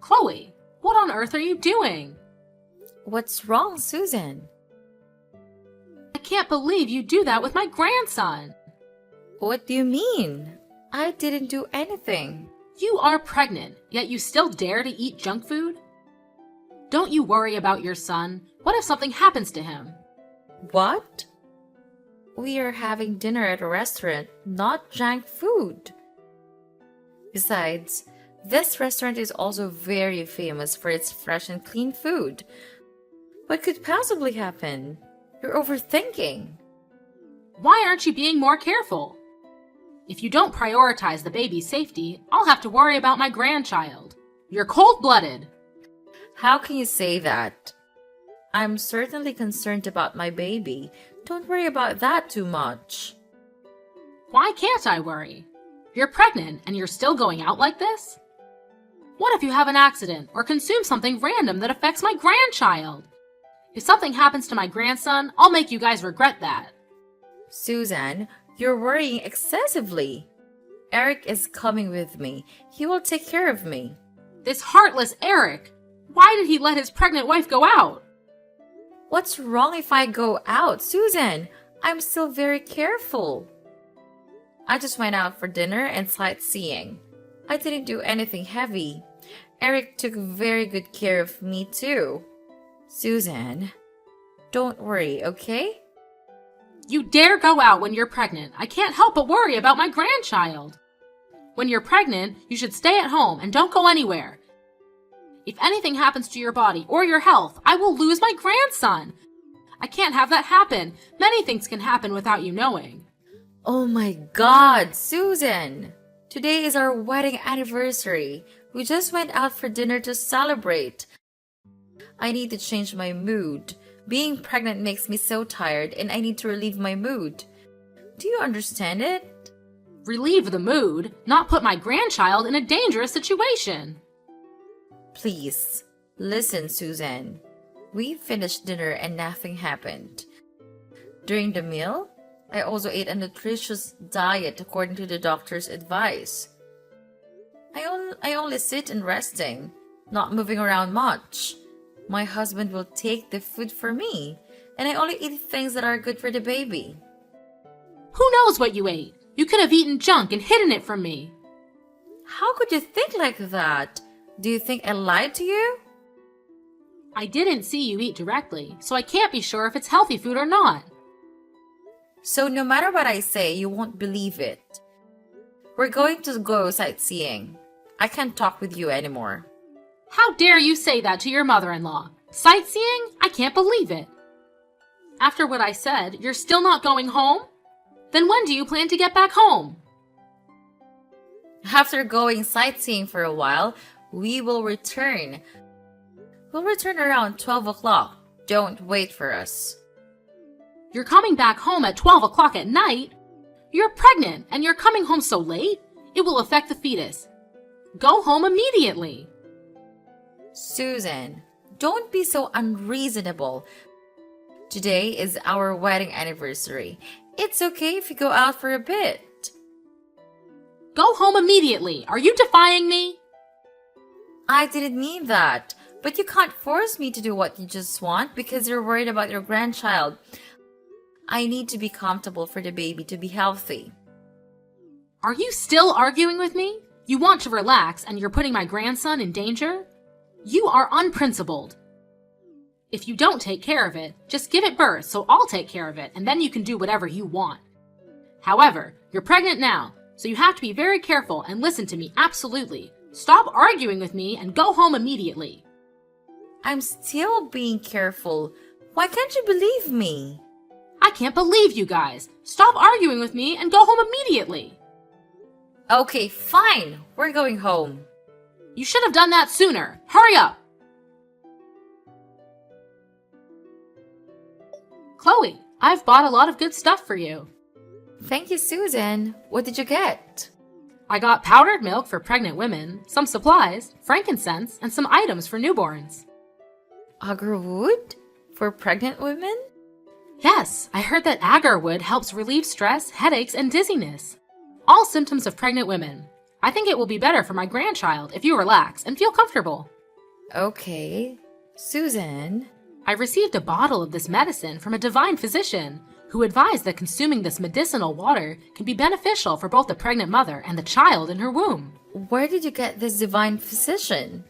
Chloe, what on earth are you doing? What's wrong, Susan? I can't believe you do that with my grandson. What do you mean? I didn't do anything. You are pregnant, yet you still dare to eat junk food? Don't you worry about your son. What if something happens to him? What? We are having dinner at a restaurant, not junk food. Besides, this restaurant is also very famous for its fresh and clean food. What could possibly happen? You're overthinking. Why aren't you being more careful? If you don't prioritize the baby's safety, I'll have to worry about my grandchild. You're cold-blooded. How can you say that? I'm certainly concerned about my baby. Don't worry about that too much. Why can't I worry? You're pregnant and you're still going out like this? What if you have an accident or consume something random that affects my grandchild? If something happens to my grandson, I'll make you guys regret that. Susan, you're worrying excessively. Eric is coming with me. He will take care of me. This heartless Eric! Why did he let his pregnant wife go out? What's wrong if I go out, Susan? I'm still very careful. I just went out for dinner and sightseeing. I didn't do anything heavy. Eric took very good care of me too. Susan, don't worry, okay? You dare go out when you're pregnant. I can't help but worry about my grandchild. When you're pregnant, you should stay at home and don't go anywhere. If anything happens to your body or your health, I will lose my grandson. I can't have that happen. Many things can happen without you knowing. Oh my God, Susan! Today is our wedding anniversary. We just went out for dinner to celebrate. I need to change my mood. Being pregnant makes me so tired and I need to relieve my mood. Do you understand it? Relieve the mood, not put my grandchild in a dangerous situation. Please, listen, Susan. We finished dinner and nothing happened. During the meal, I also ate a nutritious diet according to the doctor's advice. I only sit and resting, not moving around much. My husband will take the food for me, and I only eat things that are good for the baby. Who knows what you ate? You could have eaten junk and hidden it from me. How could you think like that? Do you think I lied to you? I didn't see you eat directly, so I can't be sure if it's healthy food or not. So no matter what I say, you won't believe it. We're going to go sightseeing. I can't talk with you anymore. How dare you say that to your mother-in-law? Sightseeing? I can't believe it. After what I said, you're still not going home? Then when do you plan to get back home? After going sightseeing for a while, we will return. We'll return around 12 o'clock. Don't wait for us. You're coming back home at 12 o'clock at night? You're pregnant and you're coming home so late? It will affect the fetus. Go home immediately. Susan, don't be so unreasonable. Today is our wedding anniversary. It's okay if you go out for a bit. Go home immediately. Are you defying me? I didn't mean that, but you can't force me to do what you just want because you're worried about your grandchild. I need to be comfortable for the baby to be healthy. Are you still arguing with me? You want to relax and you're putting my grandson in danger? You are unprincipled. If you don't take care of it, just give it birth so I'll take care of it and then you can do whatever you want. However, you're pregnant now, so you have to be very careful and listen to me absolutely. Stop arguing with me and go home immediately. I'm still being careful. Why can't you believe me? I can't believe you guys. Stop arguing with me and go home immediately. Okay, fine. We're going home. You should have done that sooner. Hurry up. Chloe, I've bought a lot of good stuff for you. Thank you, Susan. What did you get? I got powdered milk for pregnant women, some supplies, frankincense, and some items for newborns. Agarwood? For pregnant women? Yes, I heard that agarwood helps relieve stress, headaches, and dizziness. All symptoms of pregnant women. I think it will be better for my grandchild if you relax and feel comfortable. Okay. Susan. I received a bottle of this medicine from a divine physician who advised that consuming this medicinal water can be beneficial for both the pregnant mother and the child in her womb. Where did you get this divine physician?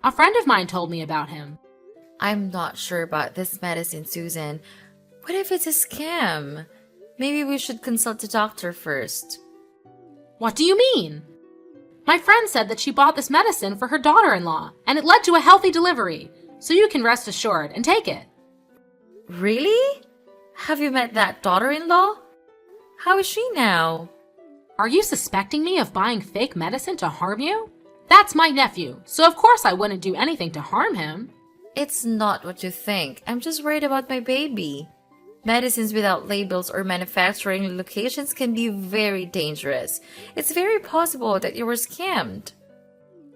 A friend of mine told me about him. I'm not sure about this medicine, Susan. What if it's a scam? Maybe we should consult a doctor first. What do you mean? My friend said that she bought this medicine for her daughter-in-law, and it led to a healthy delivery, so you can rest assured and take it. Really? Have you met that daughter-in-law? How is she now? Are you suspecting me of buying fake medicine to harm you? That's my nephew, so of course I wouldn't do anything to harm him. It's not what you think. I'm just worried about my baby. Medicines without labels or manufacturing locations can be very dangerous. It's very possible that you were scammed.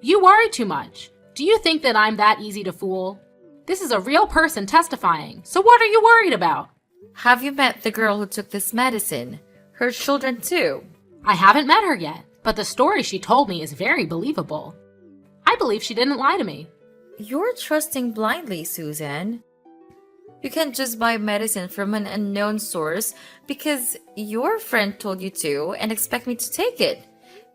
You worry too much. Do you think that I'm that easy to fool? This is a real person testifying, so what are you worried about? Have you met the girl who took this medicine? Her children too? I haven't met her yet, but the story she told me is very believable. I believe she didn't lie to me. You're trusting blindly, Susan. You can't just buy medicine from an unknown source because your friend told you to and expect me to take it.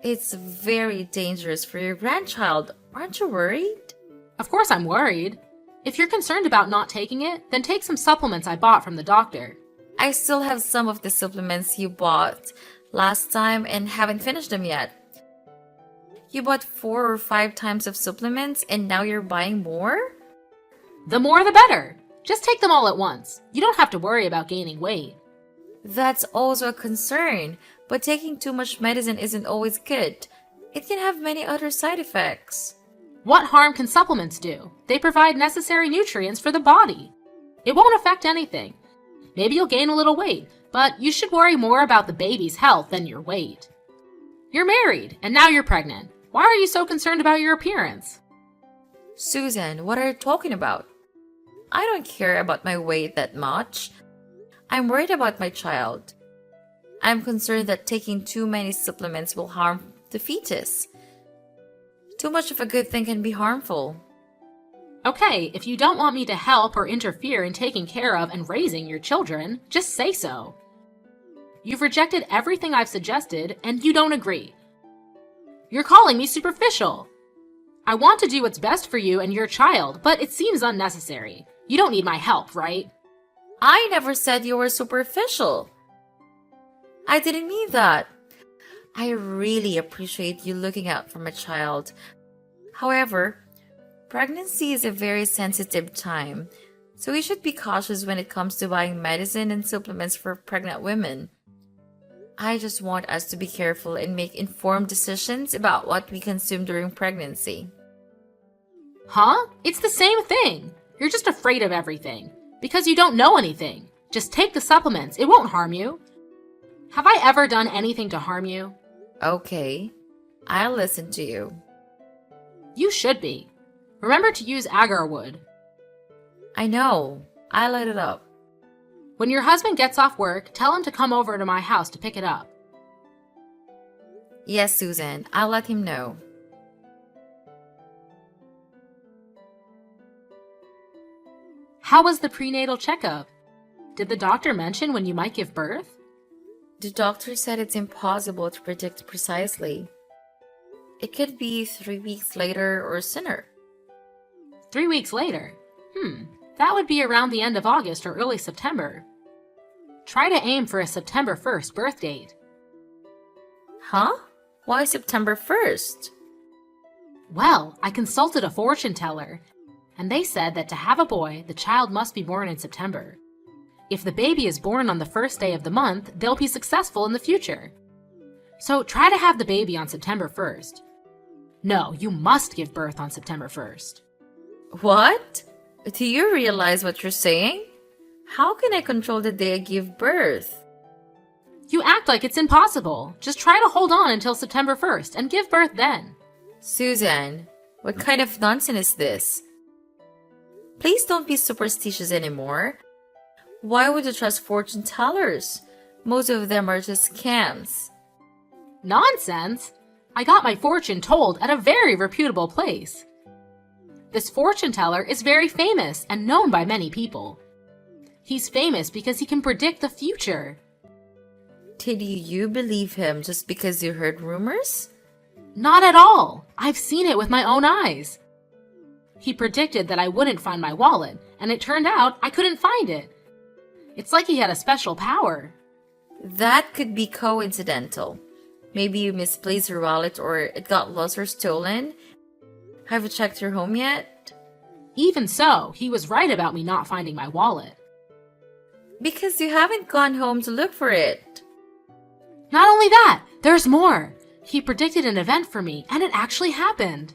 It's very dangerous for your grandchild. Aren't you worried? Of course I'm worried. If you're concerned about not taking it, then take some supplements I bought from the doctor. I still have some of the supplements you bought last time and haven't finished them yet. You bought 4 or 5 times of supplements and now you're buying more? The more the better. Just take them all at once. You don't have to worry about gaining weight. That's also a concern, but taking too much medicine isn't always good. It can have many other side effects. What harm can supplements do? They provide necessary nutrients for the body. It won't affect anything. Maybe you'll gain a little weight, but you should worry more about the baby's health than your weight. You're married, and now you're pregnant. Why are you so concerned about your appearance? Susan, what are you talking about? I don't care about my weight that much. I'm worried about my child. I'm concerned that taking too many supplements will harm the fetus. Too much of a good thing can be harmful. Okay, if you don't want me to help or interfere in taking care of and raising your children, just say so. You've rejected everything I've suggested, and you don't agree. You're calling me superficial. I want to do what's best for you and your child, but it seems unnecessary. You don't need my help, right? I never said you were superficial. I didn't mean that. I really appreciate you looking out for my child. However, pregnancy is a very sensitive time, so we should be cautious when it comes to buying medicine and supplements for pregnant women. I just want us to be careful and make informed decisions about what we consume during pregnancy. Huh? It's the same thing. You're just afraid of everything. Because you don't know anything. Just take the supplements. It won't harm you. Have I ever done anything to harm you? Okay, I'll listen to you. You should be. Remember to use agar wood. I know. I light it up. When your husband gets off work, tell him to come over to my house to pick it up. Yes, Susan, I'll let him know. How was the prenatal checkup? Did the doctor mention when you might give birth? The doctor said it's impossible to predict precisely. It could be 3 weeks later or sooner. 3 weeks later? That would be around the end of August or early September. Try to aim for a September 1st birth date. Huh? Why September 1st? Well, I consulted a fortune teller, and they said that to have a boy, the child must be born in September. If the baby is born on the first day of the month, they'll be successful in the future. So try to have the baby on September 1st. No, you must give birth on September 1st. What? Do you realize what you're saying? How can I control the day I give birth? You act like it's impossible. Just try to hold on until September 1st and give birth then. Susan, what kind of nonsense is this? Please don't be superstitious anymore. Why would you trust fortune tellers? Most of them are just scams. Nonsense? I got my fortune told at a very reputable place. This fortune teller is very famous and known by many people. He's famous because he can predict the future. Did you believe him just because you heard rumors? Not at all. I've seen it with my own eyes. He predicted that I wouldn't find my wallet, and it turned out I couldn't find it. It's like he had a special power. That could be coincidental. Maybe you misplaced your wallet or it got lost or stolen. Have you checked your home yet? Even so, he was right about me not finding my wallet. Because you haven't gone home to look for it. Not only that, there's more. He predicted an event for me, and it actually happened.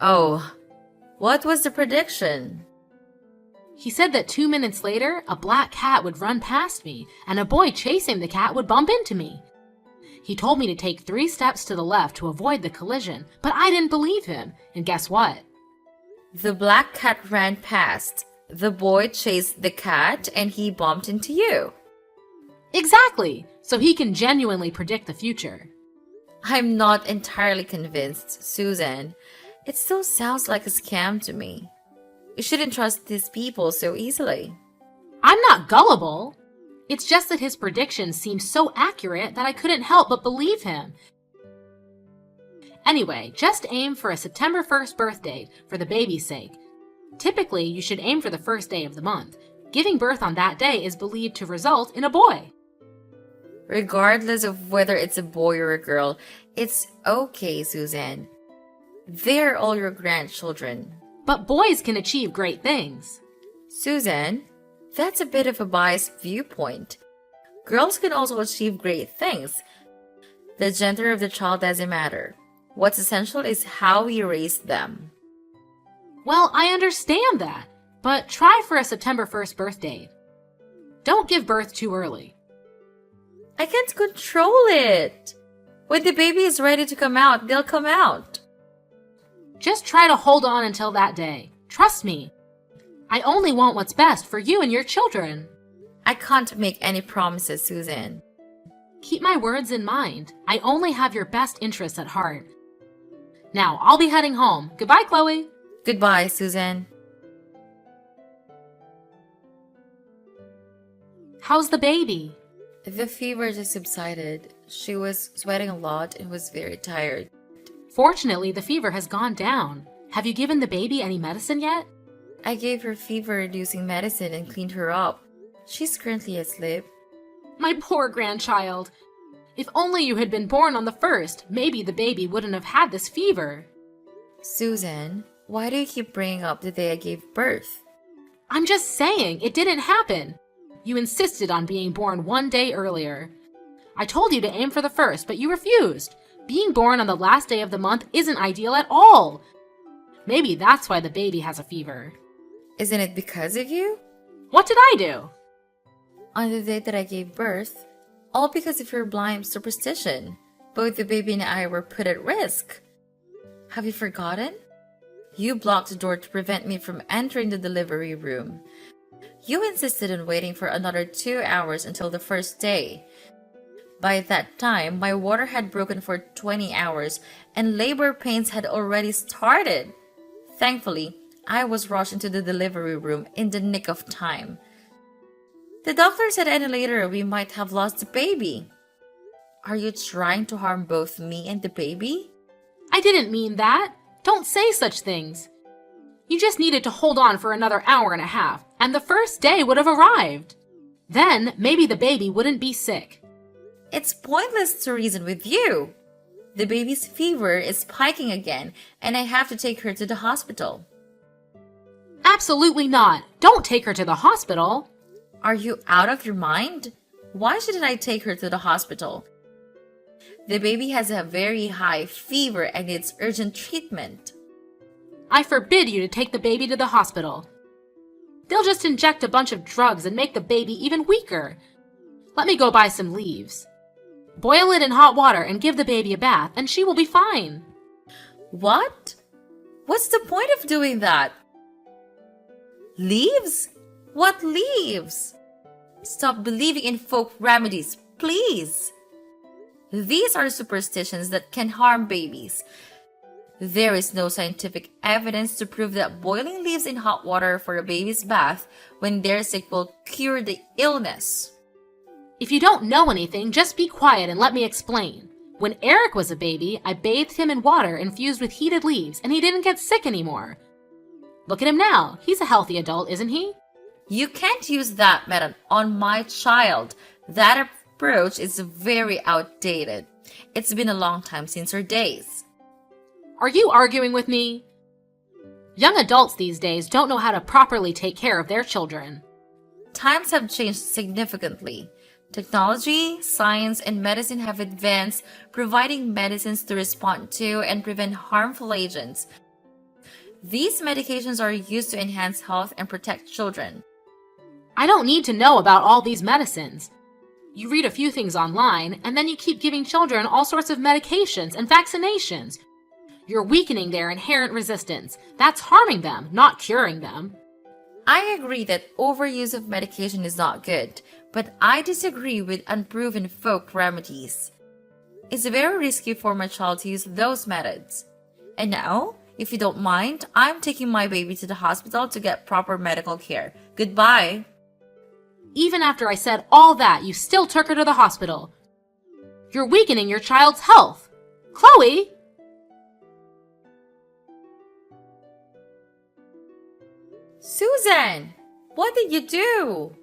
Oh, what was the prediction? He said that 2 minutes later, a black cat would run past me, and a boy chasing the cat would bump into me. He told me to take 3 steps to the left to avoid the collision, but I didn't believe him, and guess what? The black cat ran past. The boy chased the cat and he bumped into you. Exactly! So he can genuinely predict the future. I'm not entirely convinced, Susan. It still sounds like a scam to me. You shouldn't trust these people so easily. I'm not gullible. It's just that his predictions seemed so accurate that I couldn't help but believe him. Anyway, just aim for a September 1st birth date for the baby's sake. Typically, you should aim for the first day of the month. Giving birth on that day is believed to result in a boy. Regardless of whether it's a boy or a girl, it's okay, Susan. They're all your grandchildren. But boys can achieve great things. Susan, that's a bit of a biased viewpoint. Girls can also achieve great things. The gender of the child doesn't matter. What's essential is how we raise them. Well, I understand that, but try for a September 1st birth date. Don't give birth too early. I can't control it. When the baby is ready to come out, they'll come out. Just try to hold on until that day. Trust me. I only want what's best for you and your children. I can't make any promises, Susan. Keep my words in mind. I only have your best interests at heart. Now, I'll be heading home. Goodbye, Chloe. Goodbye, Susan. How's the baby? The fever just subsided. She was sweating a lot and was very tired. Fortunately, the fever has gone down. Have you given the baby any medicine yet? I gave her fever-reducing medicine and cleaned her up. She's currently asleep. My poor grandchild. If only you had been born on the 1st, maybe the baby wouldn't have had this fever. Susan, why do you keep bringing up the day I gave birth? I'm just saying, it didn't happen. You insisted on being born 1 day earlier. I told you to aim for the 1st, but you refused. Being born on the last day of the month isn't ideal at all. Maybe that's why the baby has a fever. Isn't it because of you? What did I do? On the day that I gave birth, all because of your blind superstition, both the baby and I were put at risk. Have you forgotten? You blocked the door to prevent me from entering the delivery room. You insisted on waiting for another 2 hours until the first day. By that time, my water had broken for 20 hours and labor pains had already started. Thankfully, I was rushed into the delivery room in the nick of time. The doctor said any later we might have lost the baby. Are you trying to harm both me and the baby? I didn't mean that. Don't say such things. You just needed to hold on for another hour and a half, and the first day would have arrived. Then, maybe the baby wouldn't be sick. It's pointless to reason with you. The baby's fever is spiking again, and I have to take her to the hospital. Absolutely not. Don't take her to the hospital. Are you out of your mind? Why shouldn't I take her to the hospital? The baby has a very high fever and needs urgent treatment. I forbid you to take the baby to the hospital. They'll just inject a bunch of drugs and make the baby even weaker. Let me go buy some leaves. Boil it in hot water and give the baby a bath, and she will be fine. What? What's the point of doing that? Leaves? What leaves? Stop believing in folk remedies, please. These are superstitions that can harm babies. There is no scientific evidence to prove that boiling leaves in hot water for a baby's bath when they're sick will cure the illness. If you don't know anything, just be quiet and let me explain. When Eric was a baby, I bathed him in water infused with heated leaves, and he didn't get sick anymore. Look at him now. He's a healthy adult, isn't he? You can't use that method on my child. That approach is very outdated. It's been a long time since her days. Are you arguing with me? Young adults these days don't know how to properly take care of their children. Times have changed significantly. Technology, science, and medicine have advanced, providing medicines to respond to and prevent harmful agents. These medications are used to enhance health and protect children. I don't need to know about all these medicines. You read a few things online, and then you keep giving children all sorts of medications and vaccinations. You're weakening their inherent resistance. That's harming them, not curing them. I agree that overuse of medication is not good, but I disagree with unproven folk remedies. It's very risky for my child to use those methods. And now, if you don't mind, I'm taking my baby to the hospital to get proper medical care. Goodbye. Even after I said all that, you still took her to the hospital. You're weakening your child's health. Chloe! Susan, what did you do?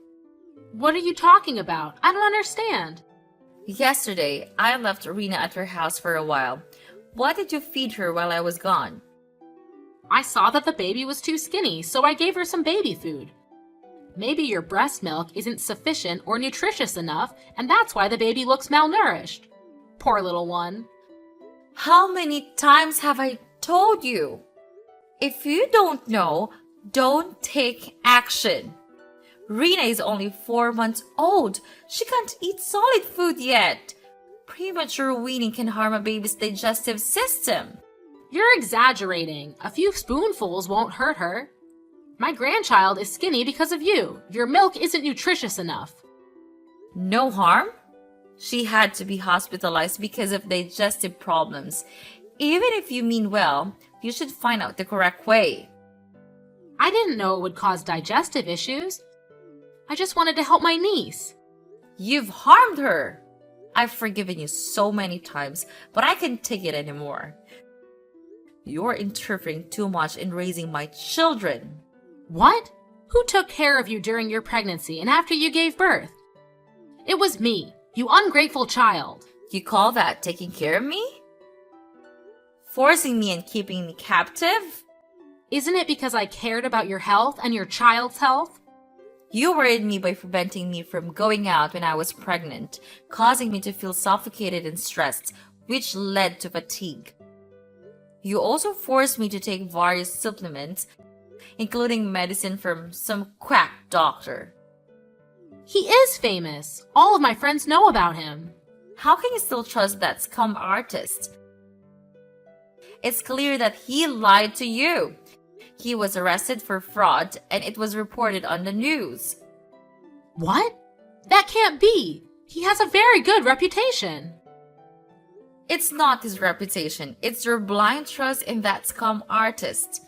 What are you talking about? I don't understand. Yesterday, I left Rena at her house for a while. What did you feed her while I was gone? I saw that the baby was too skinny, so I gave her some baby food. Maybe your breast milk isn't sufficient or nutritious enough, and that's why the baby looks malnourished. Poor little one. How many times have I told you? If you don't know, don't take action. Rena is only 4 months old. She can't eat solid food yet. Premature weaning can harm a baby's digestive system. You're exaggerating. A few spoonfuls won't hurt her. My grandchild is skinny because of you. Your milk isn't nutritious enough. No harm? She had to be hospitalized because of digestive problems. Even if you mean well, you should find out the correct way. I didn't know it would cause digestive issues. I just wanted to help my niece. You've harmed her. I've forgiven you so many times, but I can't take it anymore. You're interfering too much in raising my children. What? Who took care of you during your pregnancy and after you gave birth? It was me, you ungrateful child. You call that taking care of me? Forcing me and keeping me captive? Isn't it because I cared about your health and your child's health? You worried me by preventing me from going out when I was pregnant, causing me to feel suffocated and stressed, which led to fatigue. You also forced me to take various supplements, including medicine from some quack doctor. He is famous. All of my friends know about him. How can you still trust that scum artist? It's clear that he lied to you. He was arrested for fraud and it was reported on the news. What? That can't be. He has a very good reputation. It's not his reputation. It's your blind trust in that scum artist.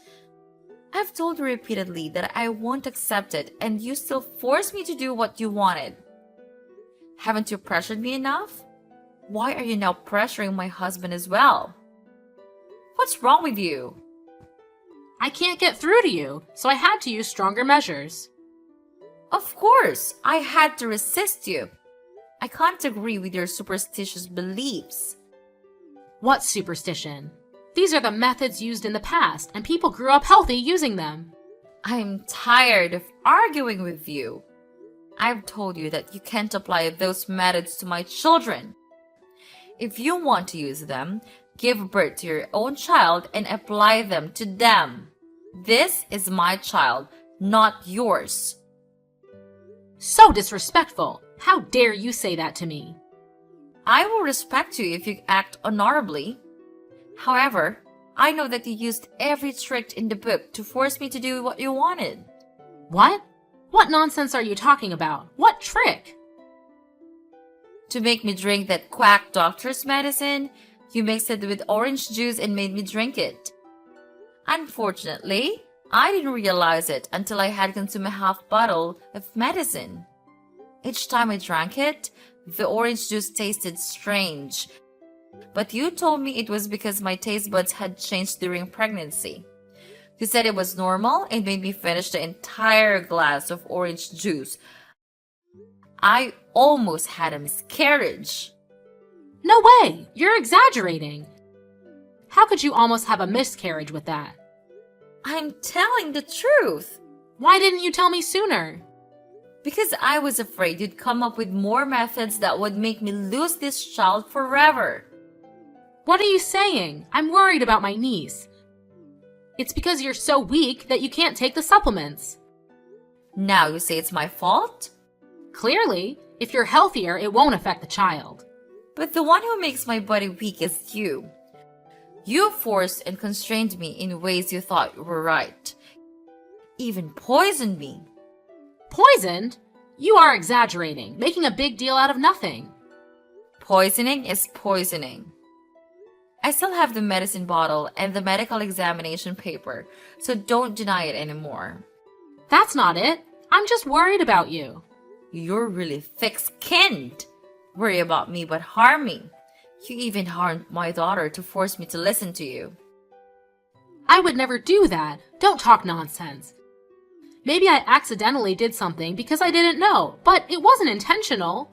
I've told you repeatedly that I won't accept it and you still force me to do what you wanted. Haven't you pressured me enough? Why are you now pressuring my husband as well? What's wrong with you? I can't get through to you, so I had to use stronger measures. Of course, I had to resist you. I can't agree with your superstitious beliefs. What superstition? These are the methods used in the past, and people grew up healthy using them. I'm tired of arguing with you. I've told you that you can't apply those methods to my children. If you want to use them, give birth to your own child and apply them to them. This is my child, not yours. So disrespectful. How dare you say that to me? I will respect you if you act honorably. However, I know that you used every trick in the book to force me to do what you wanted. What? What nonsense are you talking about? What trick? To make me drink that quack doctor's medicine, you mixed it with orange juice and made me drink it. Unfortunately, I didn't realize it until I had consumed a half bottle of medicine. Each time I drank it, the orange juice tasted strange. But you told me it was because my taste buds had changed during pregnancy. You said it was normal and made me finish the entire glass of orange juice. I almost had a miscarriage. No way! You're exaggerating. How could you almost have a miscarriage with that? I'm telling the truth. Why didn't you tell me sooner? Because I was afraid you'd come up with more methods that would make me lose this child forever. What are you saying? I'm worried about my niece. It's because you're so weak that you can't take the supplements. Now you say it's my fault? Clearly, if you're healthier, it won't affect the child. But the one who makes my body weak is you. You forced and constrained me in ways you thought were right. Even poisoned me. Poisoned? You are exaggerating, making a big deal out of nothing. Poisoning is poisoning. I still have the medicine bottle and the medical examination paper, so don't deny it anymore. That's not it. I'm just worried about you. You're really thick-skinned. Worry about me but harm me. You even harmed my daughter to force me to listen to you. I would never do that. Don't talk nonsense. Maybe I accidentally did something because I didn't know, but it wasn't intentional.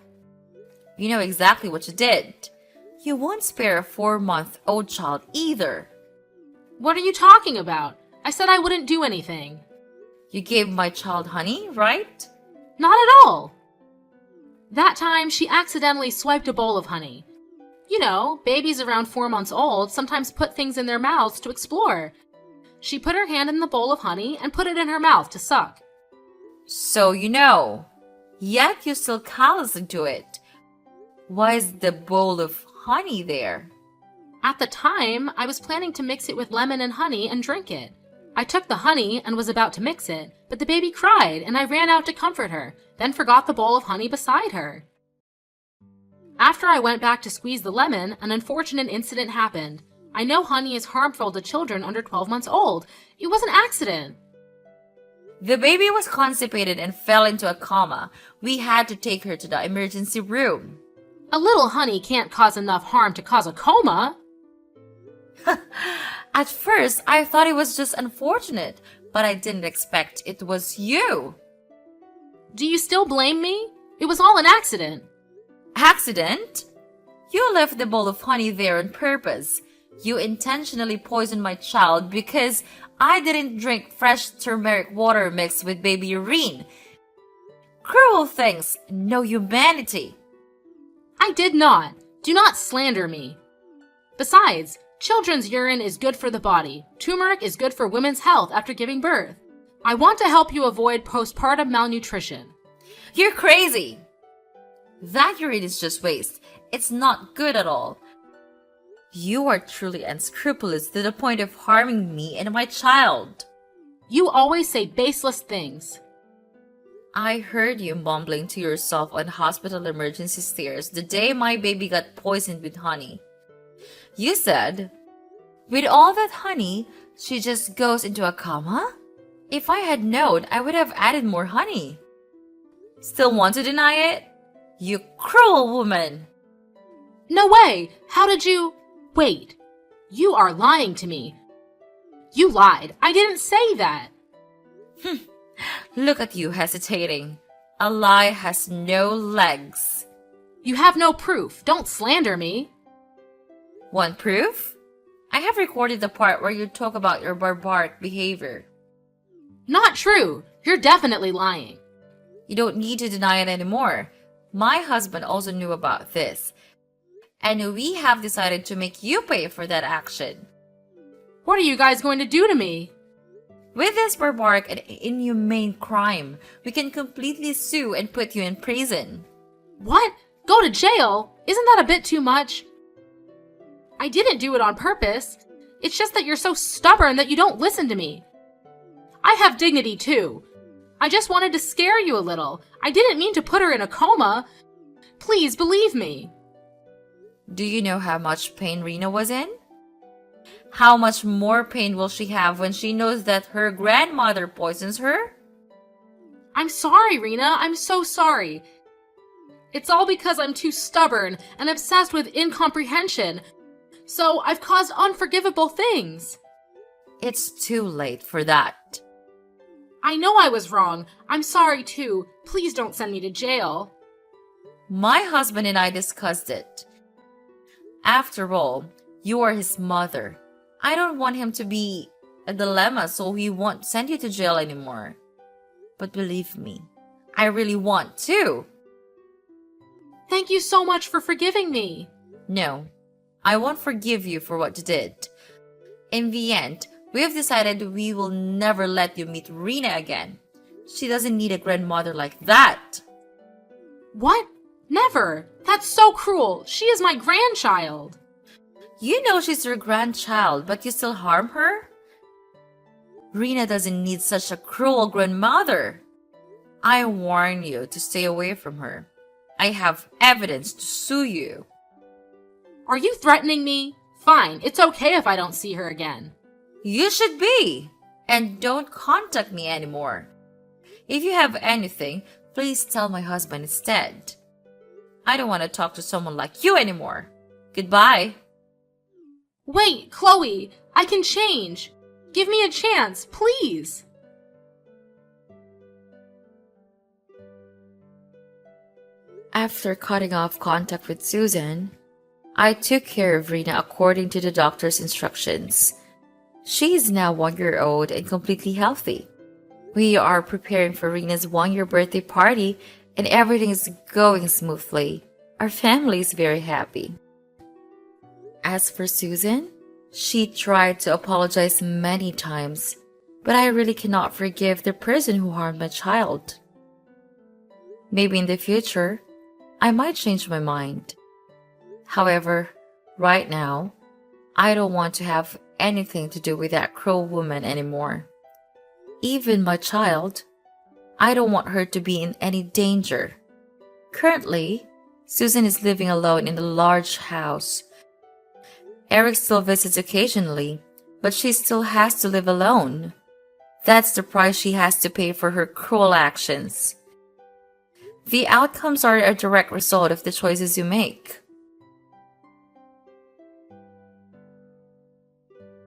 You know exactly what you did. You won't spare a 4-month-old child either. What are you talking about? I said I wouldn't do anything. You gave my child honey, right? Not at all. That time, she accidentally swiped a bowl of honey. You know, babies around 4 months old sometimes put things in their mouths to explore. She put her hand in the bowl of honey and put it in her mouth to suck. So you know. Yet you still calloused to it. Why is the bowl of honey there? At the time, I was planning to mix it with lemon and honey and drink it. I took the honey and was about to mix it, but the baby cried and I ran out to comfort her, then forgot the bowl of honey beside her. After I went back to squeeze the lemon, an unfortunate incident happened. I know honey is harmful to children under 12 months old. It was an accident. The baby was constipated and fell into a coma. We had to take her to the emergency room. A little honey can't cause enough harm to cause a coma. At first, I thought it was just unfortunate, but I didn't expect it was you. Do you still blame me? It was all an accident. Accident? You left the bowl of honey there on purpose. You intentionally poisoned my child because I didn't drink fresh turmeric water mixed with baby urine. Cruel things, no humanity. I did not. Do not slander me. Besides, children's urine is good for the body. Turmeric is good for women's health after giving birth. I want to help you avoid postpartum malnutrition. You're crazy. That urine is just waste. It's not good at all. You are truly unscrupulous to the point of harming me and my child. You always say baseless things. I heard you mumbling to yourself on hospital emergency stairs the day my baby got poisoned with honey. You said, with all that honey, she just goes into a coma? If I had known, I would have added more honey. Still want to deny it? You cruel woman! No way! How did you... Wait. You are lying to me. You lied. I didn't say that. Look at you hesitating. A lie has no legs. You have no proof. Don't slander me. Want proof? I have recorded the part where you talk about your barbaric behavior. Not true. You're definitely lying. You don't need to deny it anymore. My husband also knew about this. And we have decided to make you pay for that action. What are you guys going to do to me? With this barbaric and inhumane crime, we can completely sue and put you in prison. What? Go to jail? Isn't that a bit too much? I didn't do it on purpose. It's just that you're so stubborn that you don't listen to me. I have dignity too. I just wanted to scare you a little. I didn't mean to put her in a coma. Please believe me. Do you know how much pain Rena was in? How much more pain will she have when she knows that her grandmother poisons her? I'm sorry, Rena. I'm so sorry. It's all because I'm too stubborn and obsessed with incomprehension. So I've caused unforgivable things. It's too late for that. I know I was wrong. I'm sorry too. Please don't send me to jail. My husband and I discussed it. After all, you are his mother. I don't want him to be a dilemma, so he won't send you to jail anymore. But believe me, I really want to. Thank you so much for forgiving me. No, I won't forgive you for what you did. In the end, we have decided we will never let you meet Rena again. She doesn't need a grandmother like that. What? Never. That's so cruel. She is my grandchild. You know she's your grandchild, but you still harm her? Rena doesn't need such a cruel grandmother. I warn you to stay away from her. I have evidence to sue you. Are you threatening me? Fine, it's okay if I don't see her again. You should be. And don't contact me anymore. If you have anything, please tell my husband instead. I don't want to talk to someone like you anymore. Goodbye. Wait, Chloe, I can change. Give me a chance, please. After cutting off contact with Susan, I took care of Rena according to the doctor's instructions. She is now 1 year old and completely healthy. We are preparing for Rena's 1 year birthday party and everything is going smoothly. Our family is very happy. As for Susan, she tried to apologize many times, but I really cannot forgive the person who harmed my child. Maybe in the future, I might change my mind. However, right now, I don't want to have anything to do with that cruel woman anymore. Even my child, I don't want her to be in any danger. Currently, Susan is living alone in a large house. Eric still visits occasionally, but she still has to live alone. That's the price she has to pay for her cruel actions. The outcomes are a direct result of the choices you make.